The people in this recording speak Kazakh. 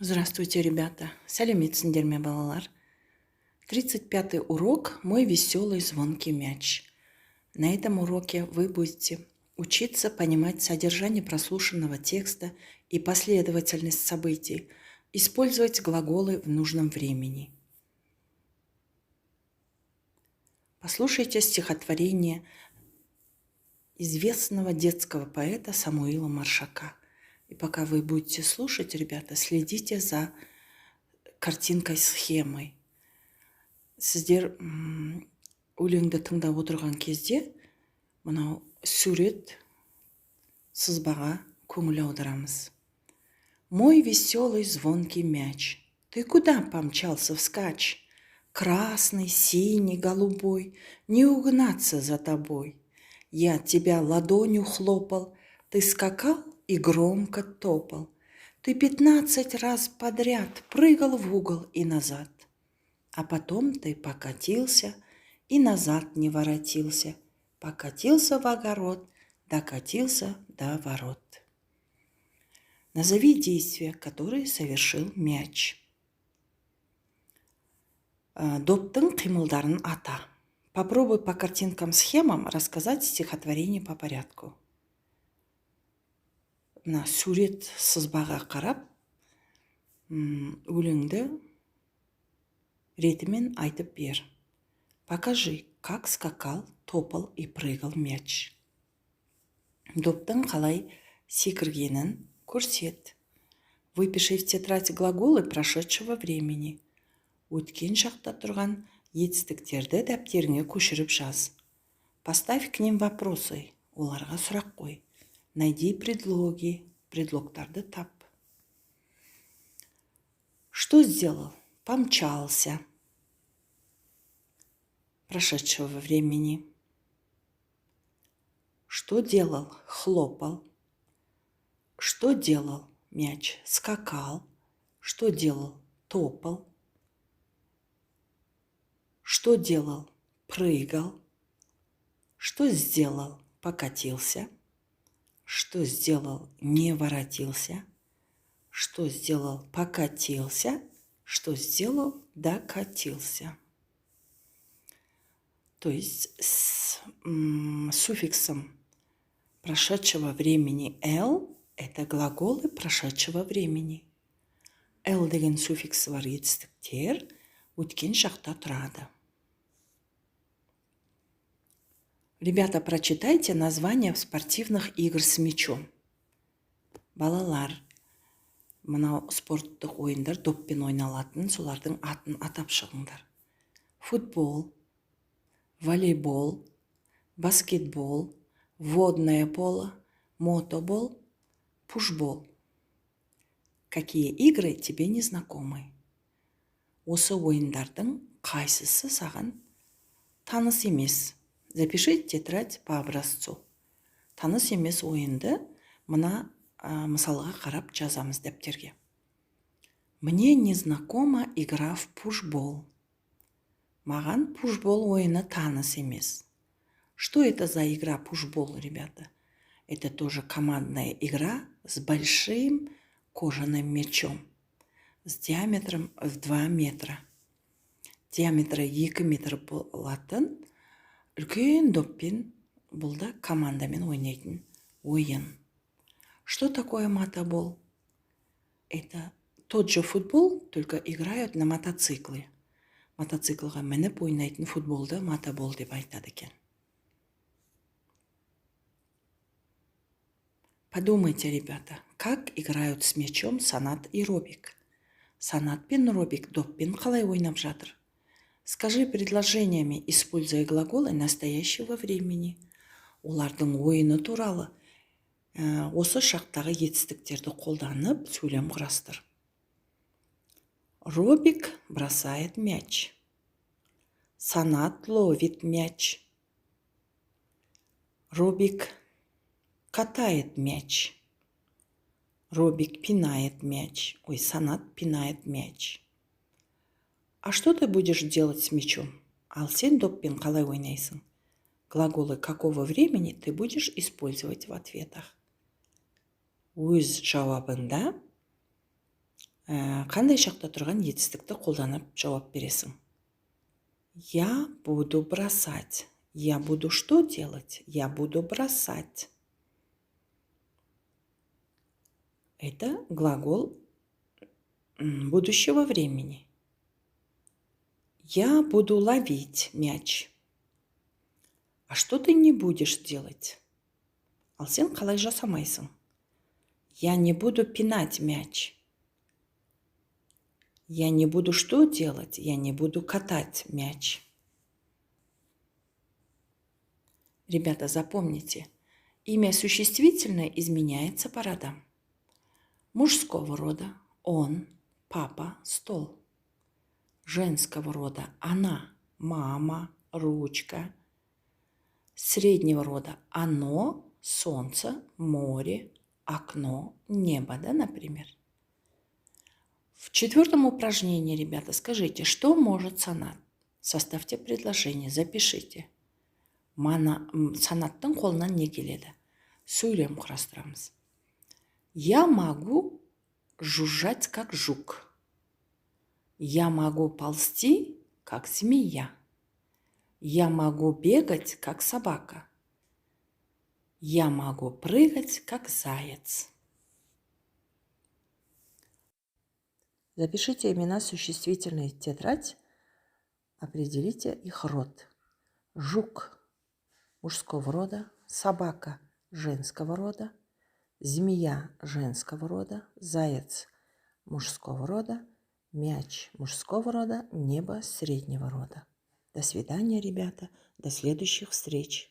Здравствуйте, ребята! Сәлеметсіңдер ме, балалар? 35-й урок «Мой веселый звонкий мяч». На этом уроке вы будете учиться понимать содержание прослушанного текста и последовательность событий, использовать глаголы в нужном времени. Послушайте стихотворение известного детского поэта Самуила Маршака. И пока вы будете слушать, ребята, следите за картинкой, схемой. Сіздер өлеңді тыңдап отырған кезде мынау сурет, сызбаға көңіл аударамыз. Мой веселый звонкий мяч, ты куда помчался вскачь? Красный, синий, голубой, не угнаться за тобой. Я тебя ладонью хлопал, ты скакал и громко топал. Ты 15 раз подряд прыгал в угол и назад. А потом ты покатился и назад не воротился. Покатился в огород, докатился до ворот. Назови действия, которые совершил мяч. Доптың қимылдарын ата. Попробуй по картинкам-схемам рассказать стихотворение по порядку. Мына сурет сызбаға қарап, өлеңді ретімен айтып бер. Покажи, как скакал, топал и прыгал мяч. Доптың қалай секіргенін көрсет. Выпиши в тетрадь глаголы прошедшего времени. Өткен шақта тұрған етістіктерді дәптеріңе көшіріп жаз. Поставь к ним вопросы. Оларға сұрақ қой. Найди предлоги. Предлогтарды тап. Что сделал? Помчался. Прошедшего времени. Что делал? Хлопал. Что делал? Мяч. Скакал. Что делал? Топал. Что делал? Прыгал. Что сделал? Покатился. Что сделал? Не воротился. Что сделал? Покатился. Что сделал? Докатился. То есть с суффиксом прошедшего времени «л» – это глаголы прошедшего времени. «Л» деген суффикс бар етістіктер өткен шақта тұрады. Ребята, прочитайте названия спортивных игр с мячом. Балалар, мынау спорттық ойындар доппен ойналатын, солардың атын атап шығыңдар. Футбол, волейбол, баскетбол, водное поло, мотобол, пушбол. Какие игры тебе не знакомы? Осы ойындардың қайсысы саған таныс емес? Запишите тетрадь по образцу. Таныс емес ойынды мына мысалға қарап жазамыз дәптерге. Мне не знакома игра в пушбол. Маған пушбол ойыны таныс емес. Что это за игра пушбол, ребята? Это тоже командная игра с большим кожаным мячом, с диаметром в 2 метра. Диаметрі 2 метр болатын үлкен доппен бұл да командамен ойнайтын ойын. Что такое мотобол? Это тот же футбол, только играют на мотоциклы. Мотоциклға мініп ойнайтын футболды мотобол деп айтады екен. Подумайте, ребята, как играют с мячом Санат и Робик. Санат пен Робик доппен қалай ойнап жатыр? Скажи предложениями, используя глаголы настоящего времени. Олардың ойыны туралы осы шақтағы етістіктерді қолданып сөйлем құрастыр. Робик бросает мяч. Санат ловит мяч. Робик катает мяч. Робик пинает мяч. Санат пинает мяч. А что ты будешь делать с мячом? Ал сен доппен қалай ойнайсың? Глаголы какого времени ты будешь использовать в ответах? Өз жауабында Қандай шақта тұрған етістікті қолданып жауап бересің? Я буду бросать. Я буду что делать? Я буду бросать. Это глагол будущего времени. Я буду ловить мяч. А что ты не будешь делать? Ал сен қалай жасамайсың? Я не буду пинать мяч. Я не буду что делать? Я не буду катать мяч. Ребята, запомните, имя существительное изменяется по родам. Мужского рода он, папа, стол. Женского рода она, мама, ручка. Среднего рода оно, солнце, море, окно, небо, да, например. В 4-м упражнении, ребята, скажите, что может санат? Составьте предложение, запишите. Санаттың қолынан не келеді? Сөйлем құрастырамыз. Я могу жужжать, как жук. Я могу ползти, как змея. Я могу бегать, как собака. Я могу прыгать, как заяц. Запишите имена существительные в тетрадь. Определите их род. Жук мужского рода, собака женского рода, змея женского рода, заяц мужского рода, мяч мужского рода, небо среднего рода. До свидания, ребята. До следующих встреч.